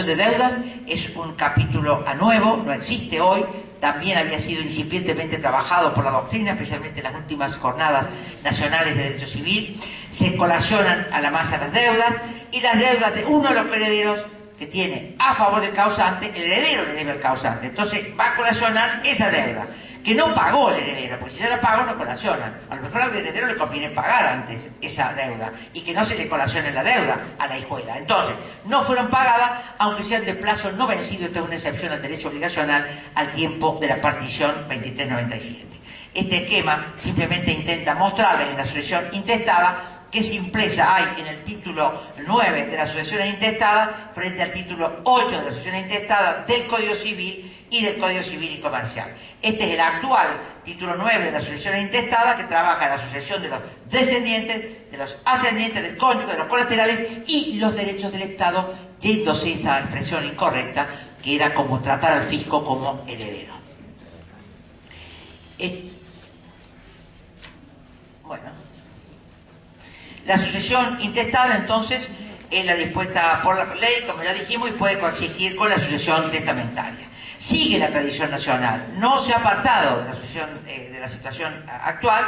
cancelación de deudas es un capítulo nuevo, no existe hoy, también había sido incipientemente trabajado por la doctrina, especialmente en las últimas jornadas nacionales de derecho civil. Se colacionan a la masa las deudas, y las deudas de uno de los herederos que tiene a favor del causante, el heredero le debe al causante. Entonces va a colacionar esa deuda, que no pagó el heredero, porque si ya la pagó no colacionan. A lo mejor al heredero le conviene pagar antes esa deuda, y que no se le colacione la deuda a la hijuela. Entonces, no fueron pagadas, aunque sean de plazo no vencido. Esto es una excepción al derecho obligacional al tiempo de la partición 2397. Este esquema simplemente intenta mostrarles en la sucesión intestada qué simpleza hay en el título 9 de las sucesiones intestadas frente al título 8 de las sucesiones intestadas del Código Civil y del Código Civil y Comercial. Este es el actual título 9 de las sucesiones intestadas, que trabaja la sucesión de los descendientes, de los ascendientes, del cónyuge, de los colaterales y los derechos del Estado, yéndose esa expresión incorrecta, que era como tratar al fisco como heredero. Bueno. La sucesión intestada, entonces, es la dispuesta por la ley, como ya dijimos, y puede coexistir con la sucesión testamentaria. Sigue la tradición nacional, no se ha apartado de la sucesión, de la situación actual,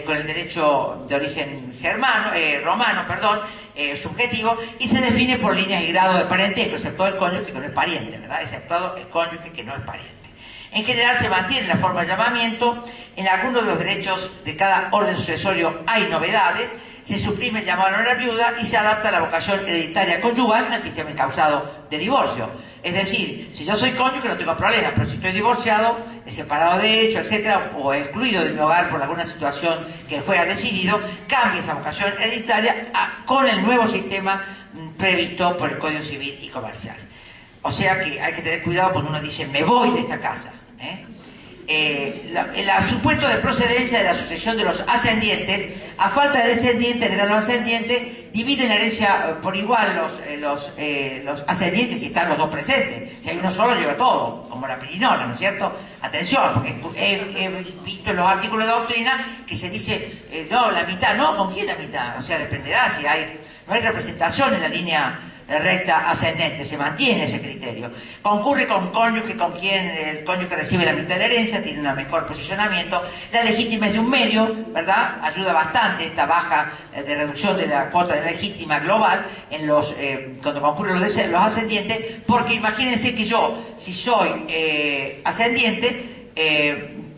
con el derecho de origen romano, subjetivo, y se define por líneas y grados de parentesco, exceptuado el cónyuge que no es pariente, ¿verdad? Exceptuado el cónyuge que no es pariente. En general se mantiene la forma de llamamiento. En algunos de los derechos de cada orden sucesorio hay novedades. Se suprime el llamado a la viuda y se adapta la vocación hereditaria conyugal al sistema encausado de divorcio. Es decir, si yo soy cónyuge no tengo problema, pero si estoy divorciado, separado de hecho, etcétera, o excluido de mi hogar por alguna situación que el juez ha decidido, cambia esa vocación hereditaria con el nuevo sistema previsto por el Código Civil y Comercial. O sea que hay que tener cuidado cuando uno dice me voy de esta casa. El supuesto de procedencia de la sucesión de los ascendientes, a falta de descendientes, heredan los ascendientes, dividen la herencia por igual los ascendientes si están los dos presentes. Si hay uno solo, lleva todo, como la pirinola, ¿no es cierto? Atención, porque he visto en los artículos de doctrina que se dice, no, la mitad, no, ¿con quién la mitad? O sea, dependerá si no hay representación en la línea recta ascendente, se mantiene ese criterio. Concurre con cónyuge con quien el cónyuge recibe la mitad de la herencia, tiene un mejor posicionamiento. La legítima es de un medio, ¿verdad? Ayuda bastante esta baja de reducción de la cuota de la legítima global en cuando concurren los ascendientes, porque imagínense que yo, si soy ascendiente,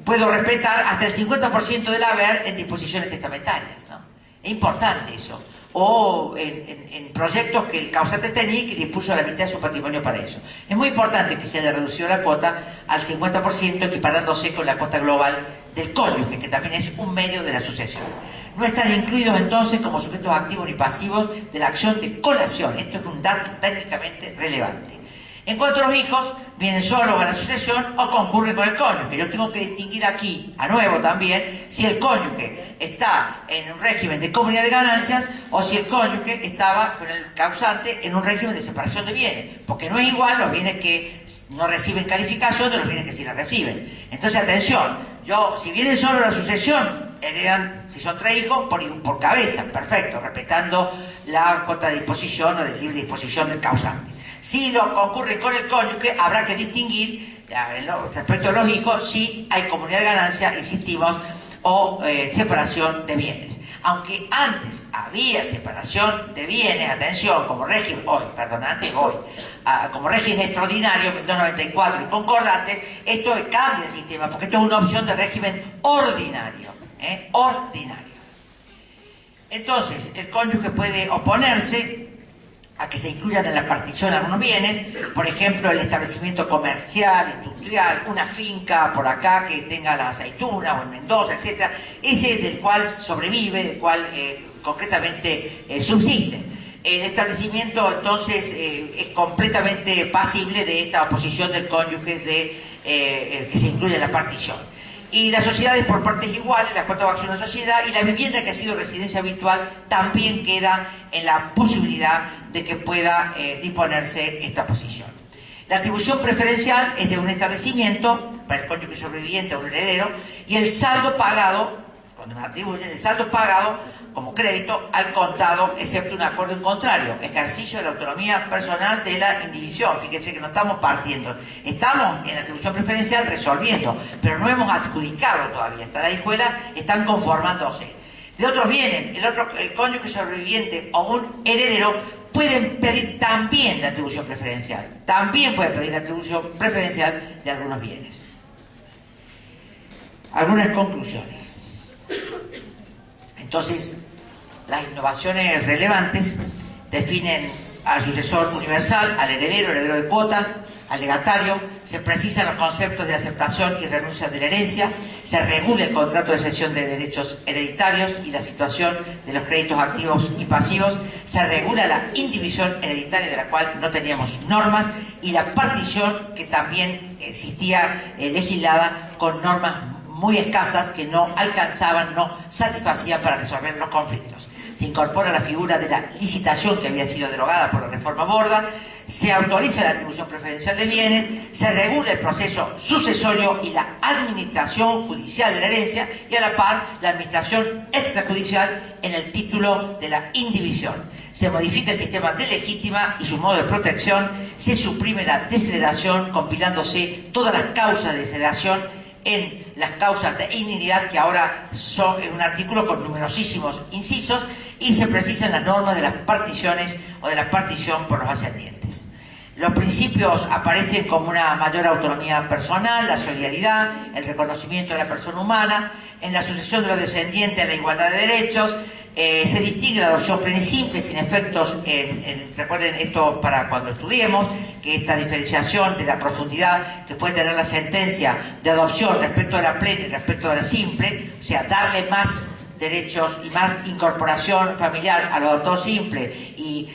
puedo respetar hasta el 50% del haber en disposiciones testamentarias, ¿no? Es importante eso. O en proyectos que el causante tenía y que dispuso la mitad de su patrimonio para eso. Es muy importante que se haya reducido la cuota al 50%, equiparándose con la cuota global del cónyuge, que también es un medio de la sucesión. No están incluidos entonces como sujetos activos ni pasivos de la acción de colación. Esto es un dato técnicamente relevante. En cuanto a los hijos, vienen solos a la sucesión o concurren con el cónyuge. Yo tengo que distinguir aquí, a nuevo también, si el cónyuge está en un régimen de comunidad de ganancias o si el cónyuge estaba con el causante en un régimen de separación de bienes. Porque no es igual los bienes que no reciben calificación de los bienes que sí la reciben. Entonces, atención, si vienen solo a la sucesión, heredan, si son 3 hijos, por cabeza, perfecto, respetando la cuota de disposición o de libre disposición del causante. Si lo concurre con el cónyuge, habrá que distinguir respecto a los hijos si hay comunidad de ganancia, insistimos, o separación de bienes. Aunque antes había separación de bienes, atención, como régimen, como régimen extraordinario, 1294 y concordante, esto cambia el sistema, porque esto es una opción de régimen ordinario. Ordinario. Entonces, el cónyuge puede oponerse a que se incluyan en la partición algunos bienes, por ejemplo, el establecimiento comercial, industrial, una finca por acá que tenga la aceituna o en Mendoza, etc. Ese del cual sobrevive, del cual concretamente subsiste. El establecimiento, entonces, es completamente pasible de esta oposición del cónyuge que se incluye en la partición. Y las sociedades por partes iguales, la cuota de acción de la sociedad y la vivienda que ha sido residencia habitual también queda en la posibilidad de que pueda disponerse esta posición. La atribución preferencial es de un establecimiento para el cónyuge sobreviviente o un heredero y el saldo pagado, cuando me atribuyen el saldo pagado como crédito al contado, excepto un acuerdo en contrario, ejercicio de la autonomía personal de la indivisión. Fíjense que no estamos partiendo, estamos en la atribución preferencial resolviendo, pero no hemos adjudicado todavía. Estas escuelas están conformándose. De otros bienes, el cónyuge sobreviviente o un heredero pueden pedir también la atribución preferencial. También pueden pedir la atribución preferencial de algunos bienes. Algunas conclusiones. Entonces, las innovaciones relevantes definen al sucesor universal, al heredero de cuota, al legatario, se precisan los conceptos de aceptación y renuncia de la herencia, se regula el contrato de cesión de derechos hereditarios y la situación de los créditos activos y pasivos, se regula la indivisión hereditaria, de la cual no teníamos normas, y la partición, que también existía legislada con normas muy escasas que no alcanzaban, no satisfacían para resolver los conflictos. Se incorpora la figura de la licitación, que había sido derogada por la reforma Borda, se autoriza la atribución preferencial de bienes, se regula el proceso sucesorio y la administración judicial de la herencia, y a la par la administración extrajudicial en el título de la indivisión. Se modifica el sistema de legítima y su modo de protección, se suprime la desheredación, compilándose todas las causas de desheredación en las causas de indignidad, que ahora son un artículo con numerosísimos incisos, y se precisan las normas de las particiones o de la partición por los ascendientes. Los principios aparecen como una mayor autonomía personal, la solidaridad, el reconocimiento de la persona humana, en la sucesión de los descendientes, la igualdad de derechos, se distingue la adopción plena y simple, sin efectos recuerden esto para cuando estudiemos, que esta diferenciación de la profundidad que puede tener la sentencia de adopción respecto de la plena y respecto de la simple, o sea, darle más derechos y más incorporación familiar al adoptado simple y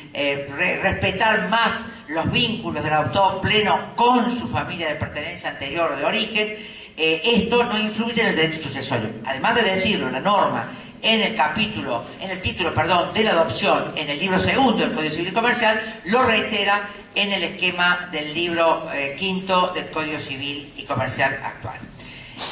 respetar más los vínculos del adoptado pleno con su familia de pertenencia anterior o de origen, esto no influye en el derecho sucesorio. Además de decirlo, la norma en el título de la adopción en el libro segundo del Código Civil y Comercial lo reitera en el esquema del libro quinto del Código Civil y Comercial actual.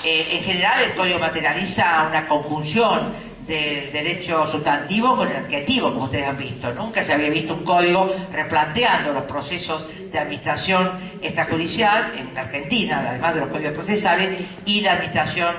En general, el Código materializa una conjunción del derecho sustantivo con el adjetivo, como ustedes han visto. Nunca se había visto un código replanteando los procesos de administración extrajudicial en Argentina, además de los códigos procesales, y la administración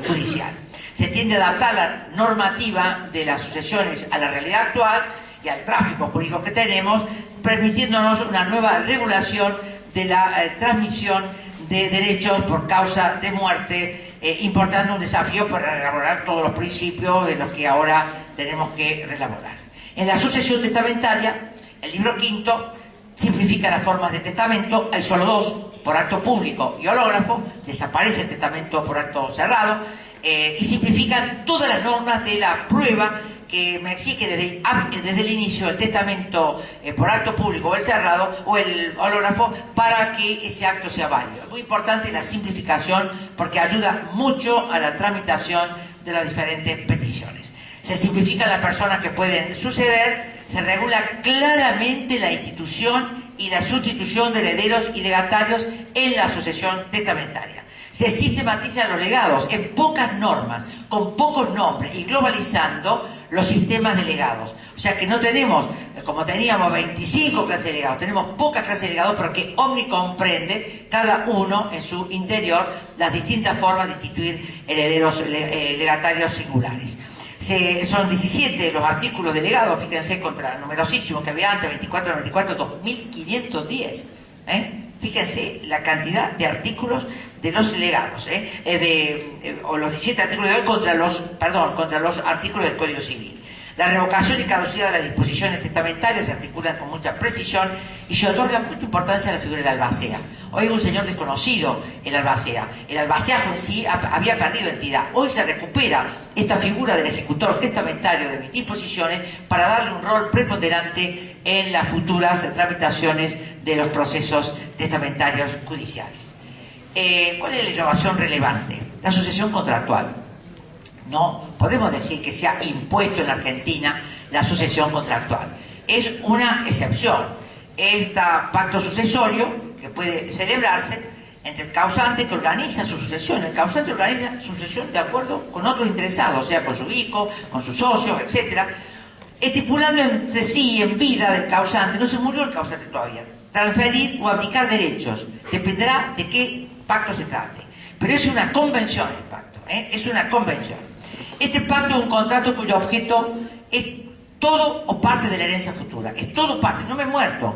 judicial. Se tiende a adaptar la normativa de las sucesiones a la realidad actual y al tráfico jurídico que tenemos, permitiéndonos una nueva regulación de la transmisión de derechos por causa de muerte, importando un desafío para elaborar todos los principios en los que ahora tenemos que relaborar. En la sucesión testamentaria, el libro quinto simplifica las formas de testamento, hay solo dos, por acto público y hológrafo, desaparece el testamento por acto cerrado, y simplifican todas las normas de la prueba que me exige desde el inicio el testamento por acto público o el cerrado o el hológrafo para que ese acto sea válido. Es muy importante la simplificación porque ayuda mucho a la tramitación de las diferentes peticiones. Se simplifican las personas que pueden suceder, se regula claramente la institución y la sustitución de herederos y legatarios en la sucesión testamentaria. Se sistematizan los legados en pocas normas, con pocos nombres y globalizando los sistemas de legados. O sea que no tenemos, como teníamos 25 clases de legados, tenemos pocas clases de legados porque omnicomprende cada uno en su interior las distintas formas de instituir herederos legatarios singulares. Son 17 los artículos de legado, fíjense, contra numerosísimos que había antes, 24, 94, 2510. Fíjense la cantidad de artículos de los legados, o los 17 artículos de hoy contra los artículos del Código Civil. La revocación y caducidad de las disposiciones testamentarias se articulan con mucha precisión y se otorga mucha importancia a la figura del albacea. Hoy es un señor desconocido el albacea. El albaceajo en sí había perdido entidad. Hoy se recupera esta figura del ejecutor testamentario de mis disposiciones para darle un rol preponderante en las futuras tramitaciones de los procesos testamentarios judiciales. ¿Cuál es la innovación relevante? La sucesión contractual. No podemos decir que se ha impuesto en la Argentina la sucesión contractual. Es una excepción. Este pacto sucesorio, que puede celebrarse, entre el causante que organiza su sucesión. El causante organiza su sucesión de acuerdo con otros interesados, o sea, con su hijo, con sus socios, etc. Estipulando entre sí en vida del causante, no se murió el causante todavía, transferir o abdicar derechos, dependerá de qué pacto se trate. Pero es una convención el pacto, es una convención. Este pacto es un contrato cuyo objeto es todo o parte de la herencia futura, es todo parte, no me he muerto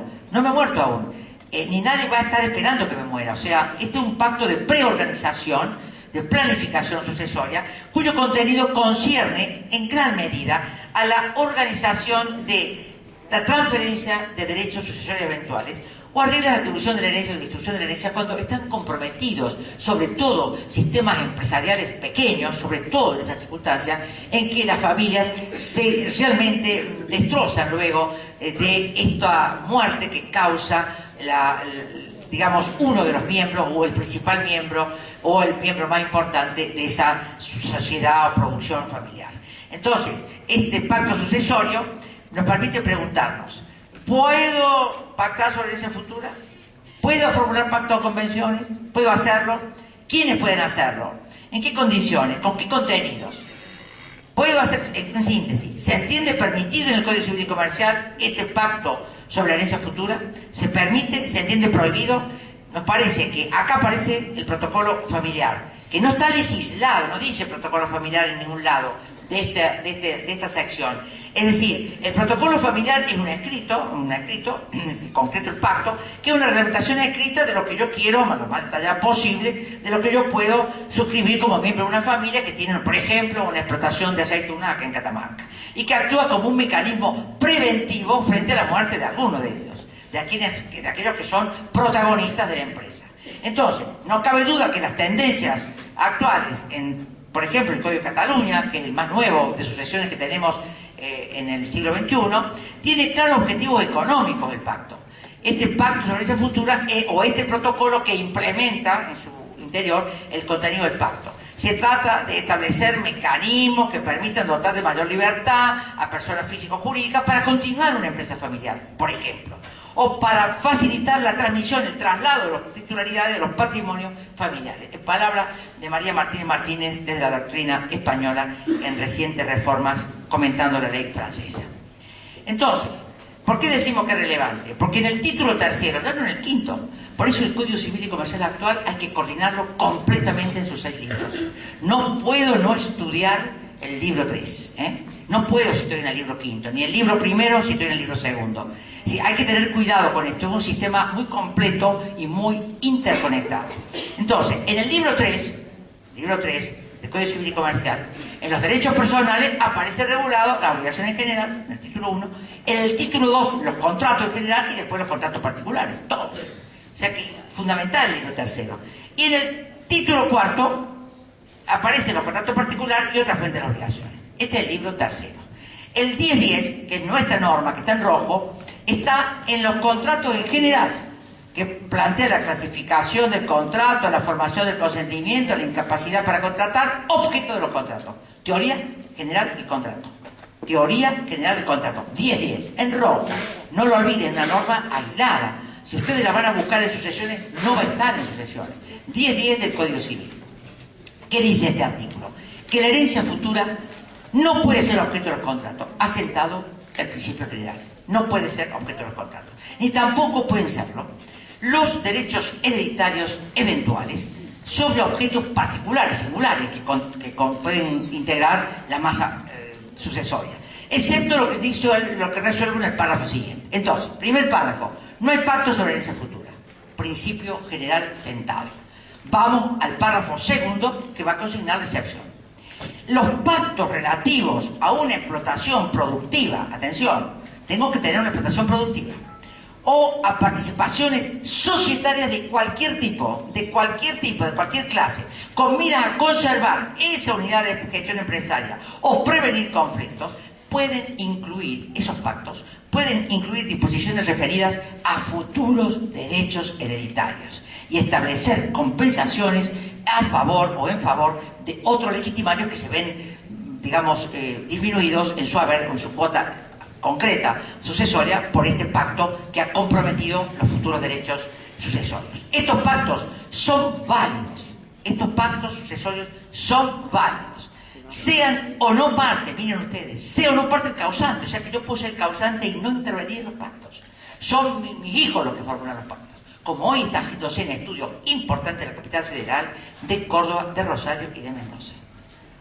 aún, ni nadie va a estar esperando que me muera, o sea, este es un pacto de preorganización, de planificación sucesoria, cuyo contenido concierne en gran medida a la organización de la transferencia de derechos sucesorios eventuales o arregla la atribución de la herencia o distribución de la herencia cuando están comprometidos, sobre todo sistemas empresariales pequeños, sobre todo en esas circunstancias en que las familias se realmente destrozan luego de esta muerte que causa digamos, uno de los miembros o el principal miembro o el miembro más importante de esa sociedad o producción familiar. Entonces, este pacto sucesorio nos permite preguntarnos: ¿puedo pactar sobre herencia futura? ¿Puedo formular pacto o convenciones? ¿Puedo hacerlo? ¿Quiénes pueden hacerlo? ¿En qué condiciones? ¿Con qué contenidos? ¿Puedo hacer, en síntesis, se entiende permitido en el Código Civil y Comercial este pacto sobre la herencia futura? ¿Se permite? ¿Se entiende prohibido? Nos parece que acá aparece el protocolo familiar, que no está legislado, no dice protocolo familiar en ningún lado de esta sección. Es decir, el protocolo familiar es un escrito, en concreto el pacto, que es una reglamentación escrita de lo que yo quiero, lo más detallado posible, de lo que yo puedo suscribir como miembro de una familia que tiene, por ejemplo, una explotación de aceite unaca en Catamarca, y que actúa como un mecanismo preventivo frente a la muerte de alguno de ellos, de aquellos que son protagonistas de la empresa. Entonces, no cabe duda que las tendencias actuales, por ejemplo, el Código de Cataluña, que es el más nuevo de sucesiones que tenemos en el siglo XXI, tiene claros objetivos económicos el pacto. Este pacto sobre herencia futura o este protocolo que implementa en su interior el contenido del pacto. Se trata de establecer mecanismos que permitan dotar de mayor libertad a personas físico-jurídicas para continuar una empresa familiar, por ejemplo, o para facilitar la transmisión, el traslado de las titularidades de los patrimonios familiares. En palabras de María Martínez Martínez, desde la doctrina española, en recientes reformas comentando la ley francesa. Entonces, ¿por qué decimos que es relevante? Porque en el título tercero, no en el quinto, por eso el Código Civil y Comercial actual hay que coordinarlo completamente en sus 6 libros. No puedo no estudiar el libro 3, no puedo si estoy en el libro quinto, ni el libro primero si estoy en el libro segundo. Sí, hay que tener cuidado con esto, es un sistema muy completo y muy interconectado. Entonces, en el libro 3 del Código Civil y Comercial, en los derechos personales aparece regulado la obligación en general, en el título 1, en el título 2 los contratos en general y después los contratos particulares, todos. O sea que fundamental el libro tercero. Y en el título 4 aparecen los contratos particulares y otras fuentes de obligaciones. Este es el libro tercero. El 10.10, que es nuestra norma, que está en rojo, está en los contratos en general, que plantea la clasificación del contrato, la formación del consentimiento, la incapacidad para contratar, objeto de los contratos. Teoría general del contrato. Teoría general del contrato. 10.10, en rojo. No lo olviden, una norma aislada. Si ustedes la van a buscar en sucesiones, no va a estar en sucesiones. 10.10 del Código Civil. ¿Qué dice este artículo? Que la herencia futura no puede ser objeto de los contratos. Ha sentado el principio general. No puede ser objeto de los contratos. Ni tampoco pueden serlo los derechos hereditarios eventuales sobre objetos particulares, singulares, que pueden integrar la masa sucesoria, excepto lo que dice, lo que resuelve en el párrafo siguiente. Entonces, primer párrafo, no hay pacto sobre herencia futura. Principio general sentado. Vamos al párrafo segundo, que va a consignar la excepción. Los pactos relativos a una explotación productiva, atención, tengo que tener una explotación productiva, o a participaciones societarias de cualquier tipo, de cualquier clase, con miras a conservar esa unidad de gestión empresaria o prevenir conflictos, pueden incluir, esos pactos, pueden incluir disposiciones referidas a futuros derechos hereditarios y establecer compensaciones a favor o en favor de otros legitimarios que se ven, digamos, disminuidos en su haber o en su cuota concreta, sucesoria, por este pacto que ha comprometido los futuros derechos sucesorios. Estos pactos son válidos. Estos pactos sucesorios son válidos. Sean o no parte, miren ustedes, sea o no parte el causante, o sea que yo puedo ser el causante y no intervenir en los pactos. Son mis hijos los que formulan los pactos. Como hoy está haciéndose en estudios importantes en la capital federal, de Córdoba, de Rosario y de Mendoza.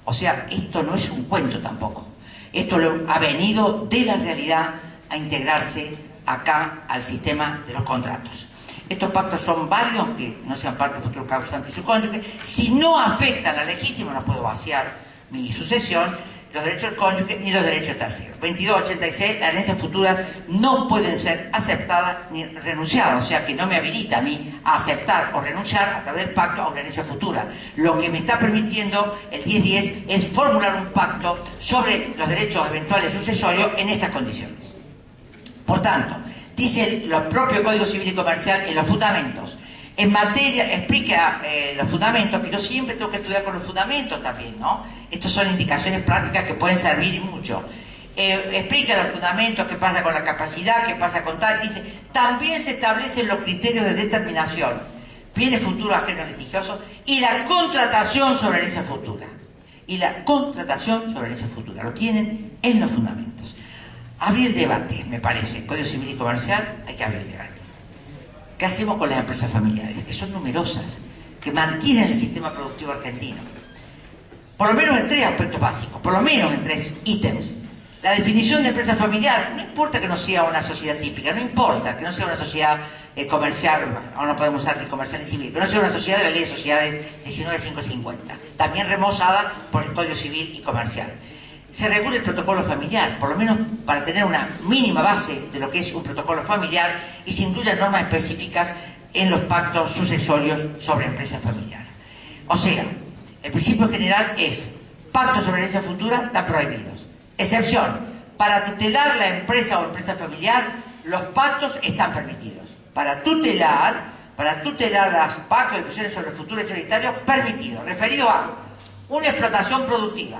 O sea, esto no es un cuento tampoco. Esto ha venido de la realidad a integrarse acá al sistema de los contratos. Estos pactos son válidos, aunque no sean parte del futuro causante y su cónyuge. Si no afectan a la legítima, no puedo vaciar mi sucesión, los derechos del cónyuge ni los derechos del tercero. 2286, las herencias futuras no pueden ser aceptadas ni renunciadas, o sea que no me habilita a mí a aceptar o renunciar a través del pacto a una herencia futura. Lo que me está permitiendo el 1010 es formular un pacto sobre los derechos eventuales sucesorios en estas condiciones. Por tanto, dice el propio Código Civil y Comercial en los fundamentos. En materia, explica los fundamentos, que yo siempre tengo que estudiar con los fundamentos también, ¿no? Estas son indicaciones prácticas que pueden servir y mucho. Explica los fundamentos, qué pasa con la capacidad, qué pasa con tal. Dice, también se establecen los criterios de determinación, bienes futuros ajenos litigiosos, y la contratación sobre herencia futura. Y la contratación sobre herencia futura. Lo tienen en los fundamentos. Abrir debate, me parece. En Código Civil y Comercial hay que abrir el debate. ¿Qué hacemos con las empresas familiares? Que son numerosas, que mantienen el sistema productivo argentino. Por lo menos en 3 aspectos básicos, por lo menos en 3 ítems. La definición de empresa familiar, no importa que no sea una sociedad típica, no importa que no sea una sociedad comercial, ahora no podemos usar ni comercial ni civil, que no sea una sociedad de la ley de sociedades 19550, también remozada por el Código Civil y Comercial. Se regula el protocolo familiar, por lo menos para tener una mínima base de lo que es un protocolo familiar, y se incluyen normas específicas en los pactos sucesorios sobre empresa familiar. O sea, el principio general es, pactos sobre herencia futura están prohibidos. Excepción, para tutelar la empresa o empresa familiar, los pactos están permitidos. Para tutelar los pactos de expresiones sobre el futuro hereditario, permitido, referido a una explotación productiva,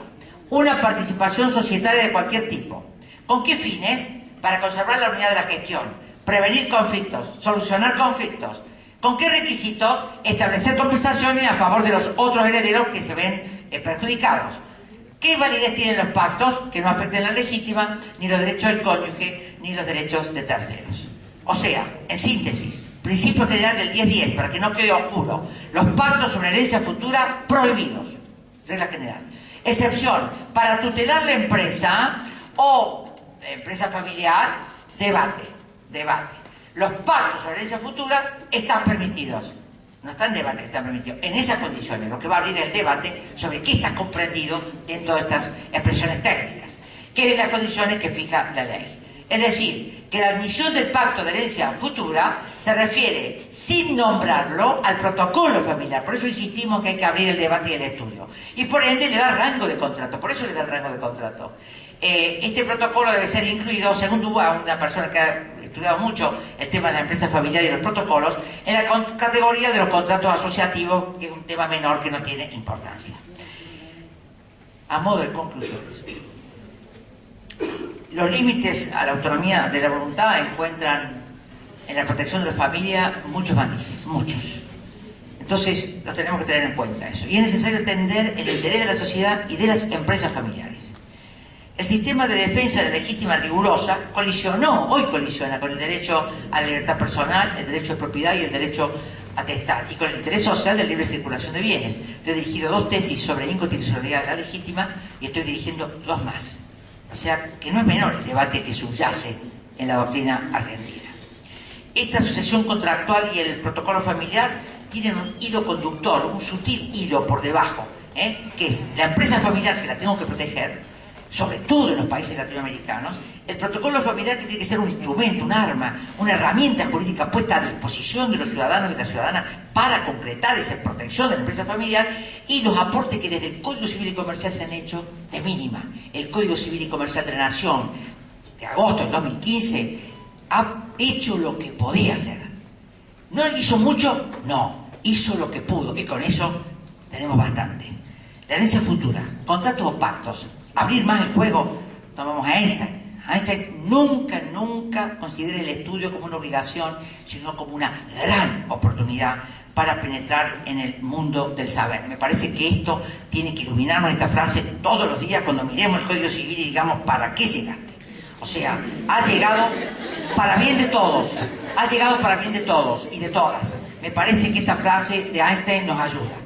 una participación societaria de cualquier tipo. ¿Con qué fines? Para conservar la unidad de la gestión, prevenir conflictos, solucionar conflictos. ¿Con qué requisitos? Establecer compensaciones a favor de los otros herederos que se ven perjudicados. ¿Qué validez tienen los pactos? Que no afecten la legítima, ni los derechos del cónyuge, ni los derechos de terceros. O sea, en síntesis, principio general del 1010, para que no quede oscuro, los pactos sobre herencia futura prohibidos, regla general. Excepción, para tutelar la empresa o la empresa familiar, debate. Los pactos sobre herencia futura están permitidos. No están en debate, están permitidos. En esas condiciones, lo que va a abrir el debate sobre qué está comprendido dentro de estas expresiones técnicas, que es las condiciones que fija la ley. Es decir, que la admisión del pacto de herencia futura se refiere, sin nombrarlo, al protocolo familiar. Por eso insistimos que hay que abrir el debate y el estudio. Y por ende le da rango de contrato. Por eso le da rango de contrato. Este protocolo debe ser incluido, según una persona que ha estudiado mucho el tema de la empresa familiar y los protocolos, en la categoría de los contratos asociativos, que es un tema menor que no tiene importancia. A modo de conclusiones. Los límites a la autonomía de la voluntad encuentran en la protección de la familia muchos matices, muchos. Entonces, lo tenemos que tener en cuenta eso. Y es necesario entender el interés de la sociedad y de las empresas familiares. El sistema de defensa de la legítima rigurosa hoy colisiona con el derecho a la libertad personal, el derecho de propiedad y el derecho a testar, y con el interés social de libre circulación de bienes. Yo he dirigido 2 tesis sobre inconstitucionalidad de la legítima y estoy dirigiendo 2 más. O sea, que no es menor el debate que subyace en la doctrina argentina. Esta sucesión contractual y el protocolo familiar tienen un hilo conductor, un sutil hilo por debajo, que es la empresa familiar, que la tengo que proteger, sobre todo en los países latinoamericanos, el protocolo familiar, que tiene que ser un instrumento, un arma, una herramienta jurídica puesta a disposición de los ciudadanos y de las ciudadanas para concretar esa protección de la empresa familiar, y los aportes que desde el Código Civil y Comercial se han hecho de mínima. El Código Civil y Comercial de la Nación, de agosto del 2015, ha hecho lo que podía hacer. ¿No hizo mucho? No, hizo lo que pudo, y con eso tenemos bastante. La herencia futura, contratos o pactos, abrir más el juego, tomamos a Einstein, Einstein nunca considera el estudio como una obligación, sino como una gran oportunidad para penetrar en el mundo del saber. Me parece que esto tiene que iluminarnos, esta frase, todos los días cuando miremos el Código Civil y digamos, ¿para qué llegaste? O sea, ha llegado para bien de todos, ha llegado para bien de todos y de todas. Me parece que esta frase de Einstein nos ayuda.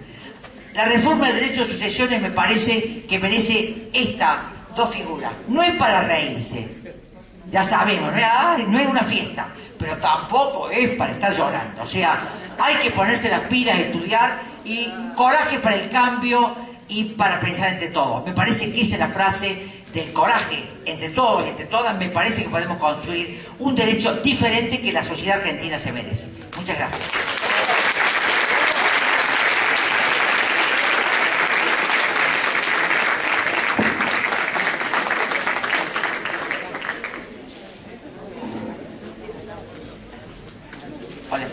La reforma del derecho de sucesiones me parece que merece estas dos figuras. No es para reírse, ya sabemos, no es una fiesta, pero tampoco es para estar llorando. O sea, hay que ponerse las pilas, estudiar y coraje para el cambio y para pensar entre todos. Me parece que esa es la frase del coraje entre todos y entre todas. Me parece que podemos construir un derecho diferente que la sociedad argentina se merece. Muchas gracias. Hola.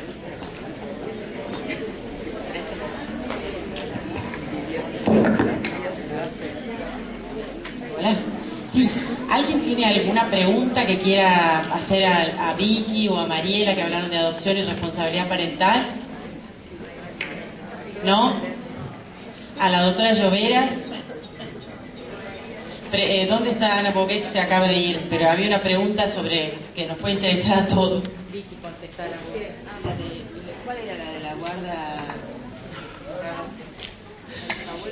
Hola. Sí, ¿alguien tiene alguna pregunta que quiera hacer a Vicky o a Mariela, que hablaron de adopción y responsabilidad parental? ¿No? ¿A la doctora Lloveras? ¿Dónde está Ana Poquet? Se acaba de ir, pero había una pregunta sobre que nos puede interesar a todos. Vicky, contestar a vos. ¿Cuál era la de la guarda?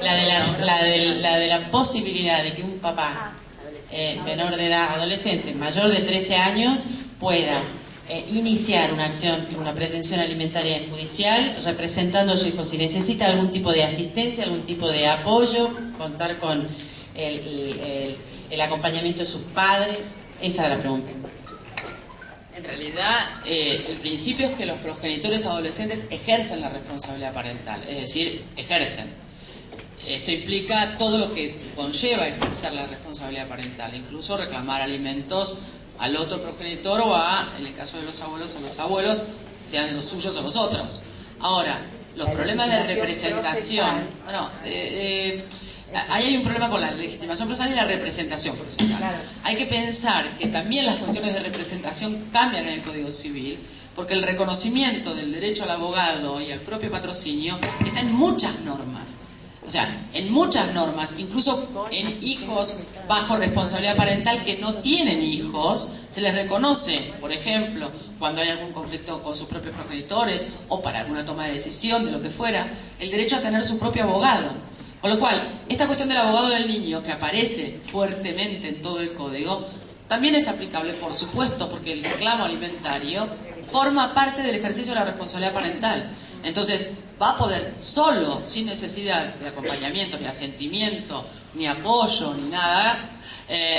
La de la posibilidad de que un papá menor de edad, adolescente, mayor de 13 años, pueda iniciar una acción, una pretensión alimentaria judicial representando a su hijo. Si necesita algún tipo de asistencia, algún tipo de apoyo, contar con el acompañamiento de sus padres. Esa era la pregunta. En realidad, el principio es que los progenitores adolescentes ejercen la responsabilidad parental, es decir, ejercen. Esto implica todo lo que conlleva ejercer la responsabilidad parental, incluso reclamar alimentos al otro progenitor o en el caso de los abuelos, a los abuelos, sean los suyos o los otros. Ahora, los problemas de representación, bueno, ahí hay un problema con la legitimación procesal y la representación procesal. Hay que pensar que también las cuestiones de representación cambian en el Código Civil, porque el reconocimiento del derecho al abogado y al propio patrocinio está en muchas normas. O sea, en muchas normas, incluso en hijos bajo responsabilidad parental que no tienen hijos, se les reconoce, por ejemplo, cuando hay algún conflicto con sus propios progenitores o para alguna toma de decisión, de lo que fuera, el derecho a tener su propio abogado. Con lo cual, esta cuestión del abogado del niño, que aparece fuertemente en todo el código, también es aplicable, por supuesto, porque el reclamo alimentario forma parte del ejercicio de la responsabilidad parental. Entonces, va a poder solo, sin necesidad de acompañamiento, ni asentimiento, ni apoyo, ni nada,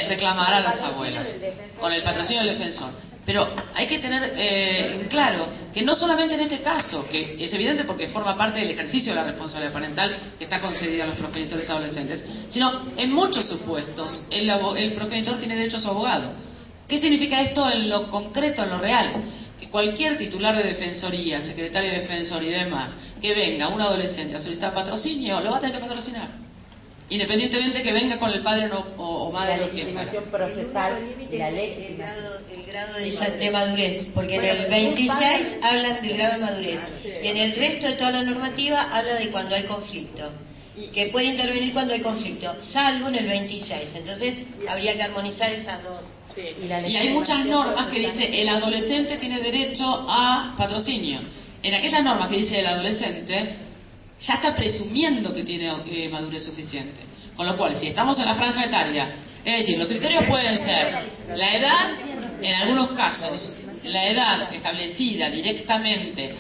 reclamar a los abuelos, con el patrocinio del defensor. Pero hay que tener en claro que no solamente en este caso, que es evidente porque forma parte del ejercicio de la responsabilidad parental que está concedida a los progenitores adolescentes, sino en muchos supuestos el progenitor tiene derecho a su abogado. ¿Qué significa esto en lo concreto, en lo real? Que cualquier titular de defensoría, secretario de defensor y demás, que venga un adolescente a solicitar patrocinio, lo va a tener que patrocinar. Independientemente que venga con el padre o madre o quien fuera. Procesal y la ley. El grado de madurez, porque en el 26 hablan del grado de madurez y en el resto de toda la normativa habla de cuando hay conflicto, que puede intervenir cuando hay conflicto, salvo en el 26. Entonces habría que armonizar esas dos. Sí. Y hay muchas normas que dice el adolescente tiene derecho a patrocinio. En aquellas normas que dice el adolescente, ya está presumiendo que tiene madurez suficiente. Con lo cual, si estamos en la franja etaria, es decir, los criterios pueden ser la edad, en algunos casos, la edad establecida directamente,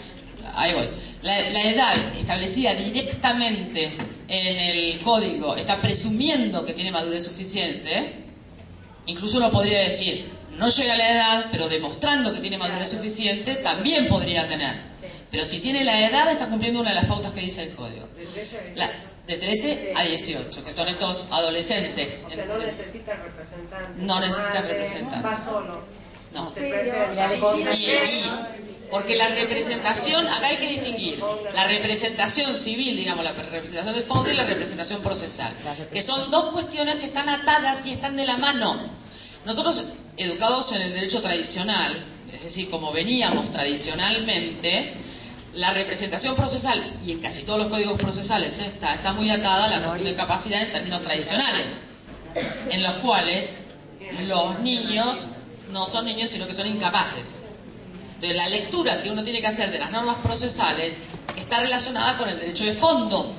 ahí voy, la edad establecida directamente en el código está presumiendo que tiene madurez suficiente. Incluso uno podría decir, no llega a la edad, pero demostrando que tiene madurez suficiente, también podría tener. Pero si tiene la edad, está cumpliendo una de las pautas que dice el código. De 13 a 18, que son estos adolescentes. O sea, no necesitan representantes. No necesitan representantes. Va solo. No. Se presenta. Porque la representación, acá hay que distinguir la representación civil, digamos, la representación de fondo y la representación procesal, que son dos cuestiones que están atadas y están de la mano. Nosotros educados en el derecho tradicional, es decir, como veníamos tradicionalmente, la representación procesal, y en casi todos los códigos procesales está muy atada a la cuestión de capacidad en términos tradicionales, en los cuales los niños no son niños, sino que son incapaces. Entonces, la lectura que uno tiene que hacer de las normas procesales está relacionada con el derecho de fondo.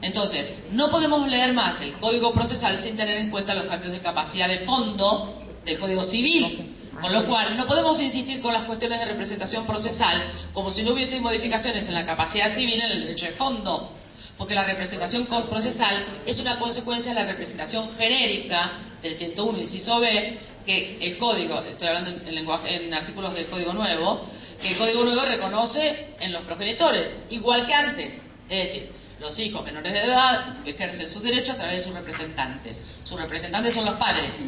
Entonces, no podemos leer más el código procesal sin tener en cuenta los cambios de capacidad de fondo del código civil. Con lo cual, no podemos insistir con las cuestiones de representación procesal como si no hubiese modificaciones en la capacidad civil en el derecho de fondo. Porque la representación procesal es una consecuencia de la representación genérica del 101, inciso B, que el código, estoy hablando en artículos del Código Nuevo, que el Código Nuevo reconoce en los progenitores, igual que antes. Es decir, los hijos menores de edad ejercen sus derechos a través de sus representantes. Sus representantes son los padres.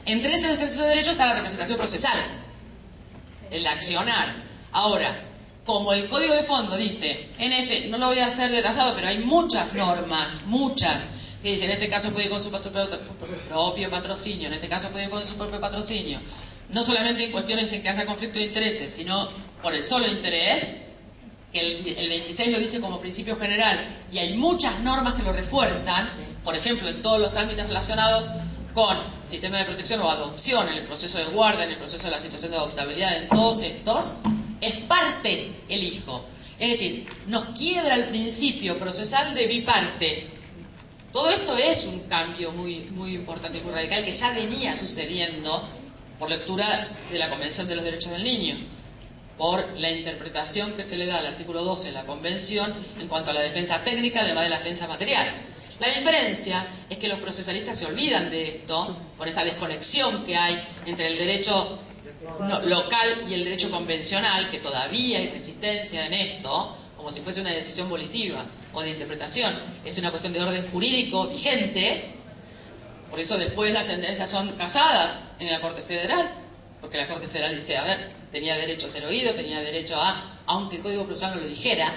Entre ese ejercicio de derechos está la representación procesal, el accionar. Ahora, como el código de fondo dice, no lo voy a hacer detallado, pero hay muchas normas, que dicen, en este caso puede ir con su propio patrocinio, en este caso puede ir con su propio patrocinio. No solamente en cuestiones en que haya conflicto de intereses, sino por el solo interés, que el 26 lo dice como principio general, y hay muchas normas que lo refuerzan, por ejemplo, en todos los trámites relacionados con sistema de protección o adopción, en el proceso de guarda, en el proceso de la situación de adoptabilidad, en todos estos, es parte el hijo. Es decir, nos quiebra el principio procesal de biparte. Todo esto es un cambio muy importante y muy radical que ya venía sucediendo por lectura de la Convención de los Derechos del Niño, por la interpretación que se le da al artículo 12 de la Convención en cuanto a la defensa técnica, además de la defensa material. La diferencia es que los procesalistas se olvidan de esto, por esta desconexión que hay entre el derecho local y el derecho convencional, que todavía hay resistencia en esto, como si fuese una decisión volitiva o de interpretación. Es una cuestión de orden jurídico vigente, por eso después las sentencias son casadas en la Corte Federal, porque la Corte Federal dice, a ver, tenía derecho a ser oído, tenía derecho a, aunque el Código Procesal no lo dijera.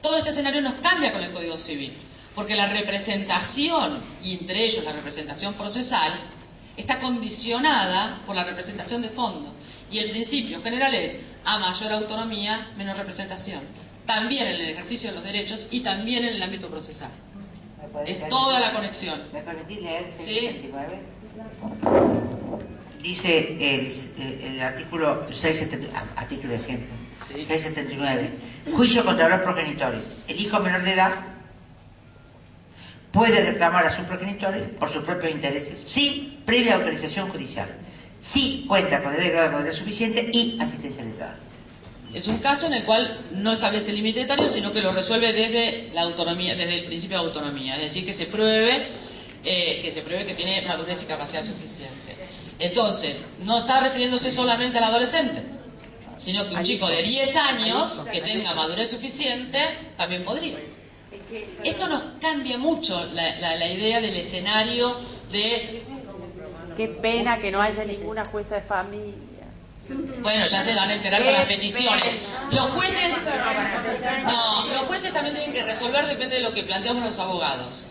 Todo este escenario nos cambia con el Código Civil, porque la representación, y entre ellos la representación procesal, está condicionada por la representación de fondo. Y el principio general es, a mayor autonomía, menor representación. También en el ejercicio de los derechos y también en el ámbito procesal. Es toda la conexión. ¿Me permitís leer 679? ¿Sí? Dice el artículo 679, a título de ejemplo, Sí. 679, juicio contra los progenitores. El hijo menor de edad puede reclamar a sus progenitores por sus propios intereses, sí, previa autorización judicial, sí cuenta con el grado de madurez suficiente y asistencia letrada. Es un caso en el cual no establece límite etario, sino que lo resuelve desde la autonomía, desde el principio de autonomía, es decir, que se pruebe que tiene madurez y capacidad suficiente. Entonces, no está refiriéndose solamente al adolescente, sino que un chico de 10 años que tenga madurez suficiente también podría. Esto nos cambia mucho la idea del escenario de... Qué pena que no haya ninguna jueza de familia. Bueno, ya se van a enterar con las peticiones. Los jueces también tienen que resolver, depende de lo que planteamos los abogados.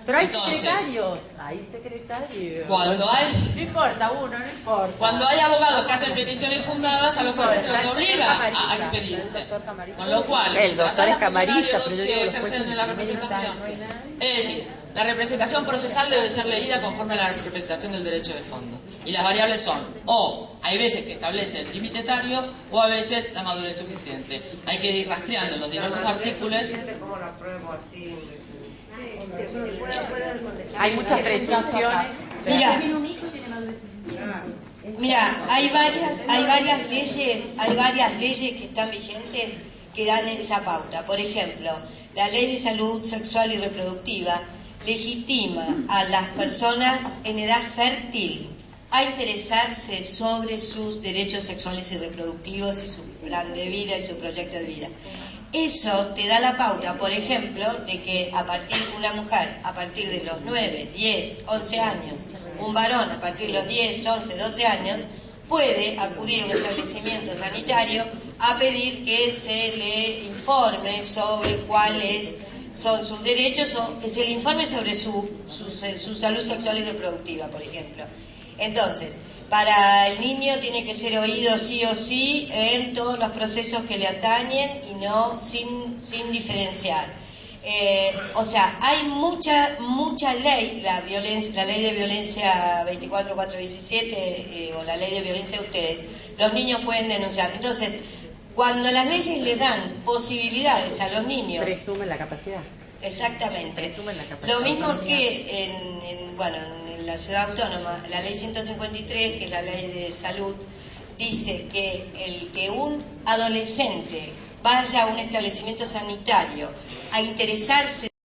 Pero hay Entonces, secretarios. Hay secretarios. Cuando hay... No importa uno, no importa. Cuando hay abogados que hacen peticiones fundadas, a los jueces se los obliga a expedirse. Con lo cual, El mientras doctor haya es camarista, funcionarios pero yo que digo, los ejercen jueces la no representación. Es decir, la representación procesal debe ser leída conforme a la representación del derecho de fondo. Y las variables son, o hay veces que establece el límite etario, o a veces la madurez suficiente. Hay que ir rastreando en los diversos artículos. ¿Cómo lo apruebo así? Hay muchas presunciones. Mira, hay varias leyes que están vigentes que dan esa pauta. Por ejemplo, la Ley de Salud Sexual y Reproductiva legitima a las personas en edad fértil a interesarse sobre sus derechos sexuales y reproductivos y su plan de vida y su proyecto de vida. Eso te da la pauta, por ejemplo, de que una mujer a partir de los 9, 10, 11 años, un varón a partir de los 10, 11, 12 años, puede acudir a un establecimiento sanitario a pedir que se le informe sobre cuáles son sus derechos o que se le informe sobre su salud sexual y reproductiva, por ejemplo. Entonces, Para el niño tiene que ser oído sí o sí en todos los procesos que le atañen y no sin diferenciar. O sea, hay mucha ley, la ley de violencia 24417 o la ley de violencia de ustedes, los niños pueden denunciar. Entonces, cuando las leyes le dan posibilidades a los niños... Presumen la capacidad. Exactamente. Presumen la capacidad Lo mismo autonomía. que en la ciudad autónoma, la ley 153, que es la ley de salud, dice que el que un adolescente vaya a un establecimiento sanitario a interesarse